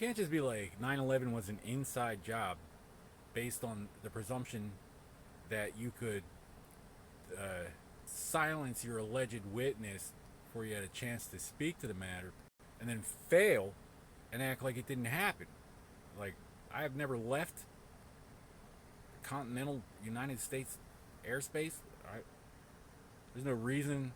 can't just be like 9/11 was an inside job based on the presumption that you could silence your alleged witness before you had a chance to speak to the matter, and then fail and act like it didn't happen. Like, I have never left continental United States airspace. There's no reason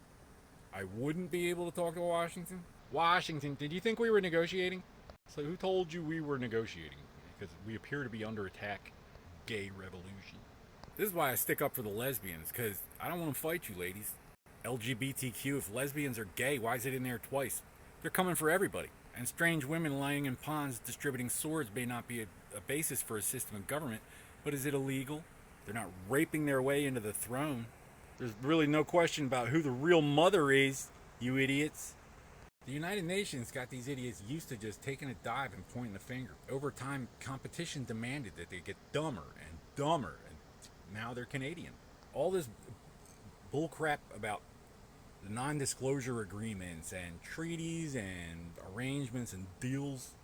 I wouldn't be able to talk to Washington. Washington, did you think we were negotiating? So who told you we were negotiating? Because we appear to be under attack. Gay revolution. This is why I stick up for the lesbians, because I don't want to fight you ladies. LGBTQ, if lesbians are gay, why is it in there twice? They're coming for everybody. And strange women lying in ponds distributing swords may not be a basis for a system of government, but is it illegal? They're not raping their way into the throne. There's really no question about who the real mother is, you idiots. The United Nations got these idiots used to just taking a dive and pointing the finger. Over time, competition demanded that they get dumber and dumber, and now they're Canadian. All this bullcrap about the non-disclosure agreements and treaties and arrangements and deals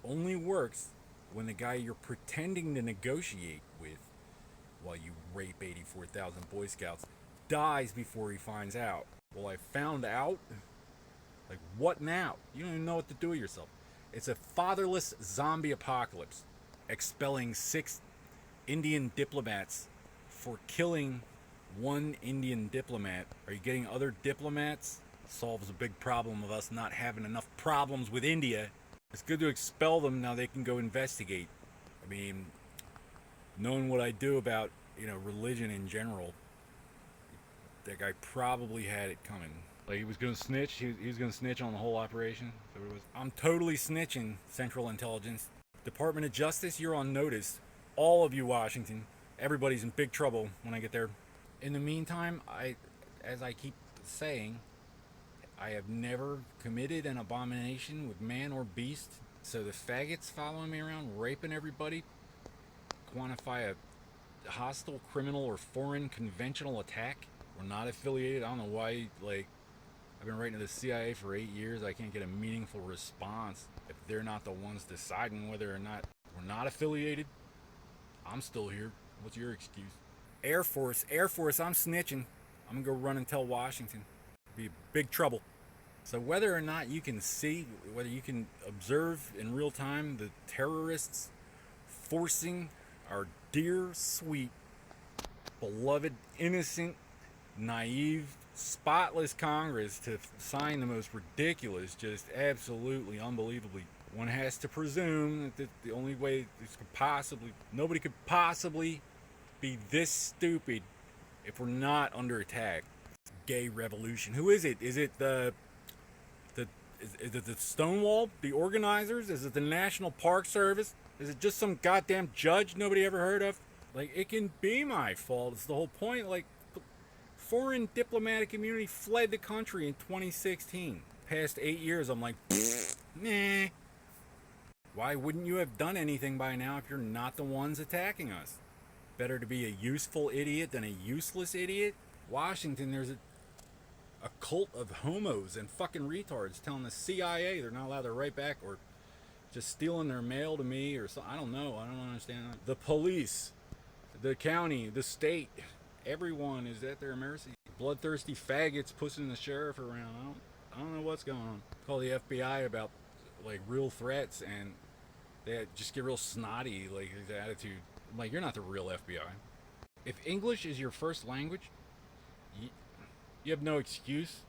only works when the guy you're pretending to negotiate with while you rape 84,000 Boy Scouts dies before he finds out. Well, I found out? Like, what now? You don't even know what to do with yourself. It's a fatherless zombie apocalypse, expelling 6 Indian diplomats for killing 1 Indian diplomat. Are you getting other diplomats? Solves a big problem of us not having enough problems with India. It's good to expel them, now they can go investigate. I mean, knowing what I do about, religion in general, that guy probably had it coming. Like, he was going to snitch. He was going to snitch on the whole operation. So it was. I'm totally snitching, Central Intelligence. Department of Justice, you're on notice. All of you, Washington. Everybody's in big trouble when I get there. In the meantime, as I keep saying, I have never committed an abomination with man or beast. So the faggots following me around, raping everybody, quantify a hostile, criminal, or foreign conventional attack. We're not affiliated. I don't know why, I've been writing to the CIA for 8 years. I can't get a meaningful response if they're not the ones deciding whether or not we're not affiliated. I'm still here. What's your excuse? Air Force, I'm snitching. I'm gonna go run and tell Washington. Be big trouble. So whether or not you can see, whether you can observe in real time the terrorists forcing our dear, sweet, beloved, innocent, naive, spotless Congress to sign the most ridiculous, just absolutely unbelievably. One has to presume that the only way this could possibly, nobody could possibly be this stupid if we're not under attack. Gay revolution. Who is it? Is it the Stonewall? The organizers? Is it the National Park Service? Is it just some goddamn judge nobody ever heard of? Like, it can be my fault. It's the whole point. Like, foreign diplomatic immunity fled the country in 2016. Past 8 years, I'm like, nah. Why wouldn't you have done anything by now if you're not the ones attacking us? Better to be a useful idiot than a useless idiot? Washington, there's a cult of homos and fucking retards telling the CIA they're not allowed to write back, or just stealing their mail to me or something. I don't know. I don't understand that. The police, the county, the state, everyone is at their mercy. Bloodthirsty faggots pushing the sheriff around. I don't know what's going on. Call the FBI about real threats, and they just get real snotty, his attitude. I'm like, you're not the real FBI. If English is your first language, you have no excuse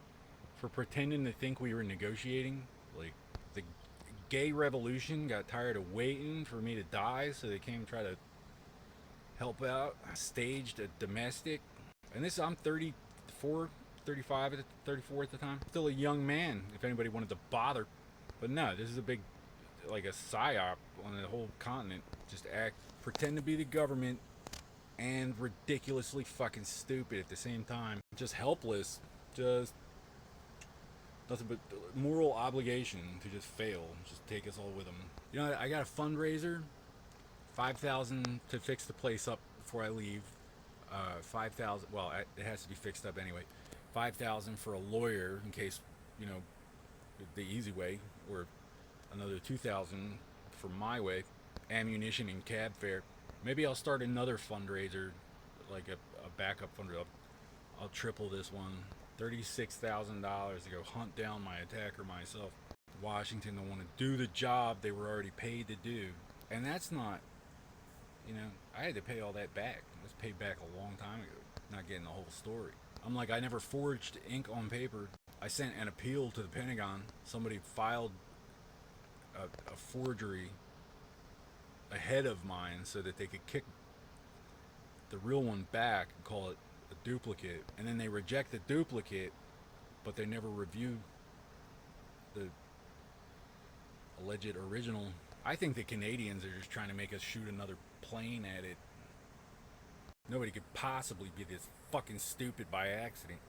for pretending to think we were negotiating. Like, the gay revolution got tired of waiting for me to die, so they came try to help out. I staged a domestic, and I'm 34, 35, 34 at the time. Still a young man, if anybody wanted to bother. But no, this is a big, a psyop on the whole continent. Just pretend to be the government, and ridiculously fucking stupid at the same time. Just helpless. Just nothing but moral obligation to just fail. Just take us all with them. I got a fundraiser. $5,000 to fix the place up before I leave. $5,000. Well, it has to be fixed up anyway. $5,000 for a lawyer in case, the easy way, or another $2,000 for my way, ammunition and cab fare. Maybe I'll start another fundraiser, like a backup fundraiser. I'll triple this one. $36,000 to go hunt down my attacker myself. Washington don't want to do the job they were already paid to do. And that's not, I had to pay all that back. It was paid back a long time ago. Not getting the whole story. I'm like, I never forged ink on paper. I sent an appeal to the Pentagon. Somebody filed a forgery ahead of mine so that they could kick the real one back and call it a duplicate. And then they reject the duplicate, but they never review the alleged original. I think the Canadians are just trying to make us shoot another plane at it. Nobody could possibly be this fucking stupid by accident.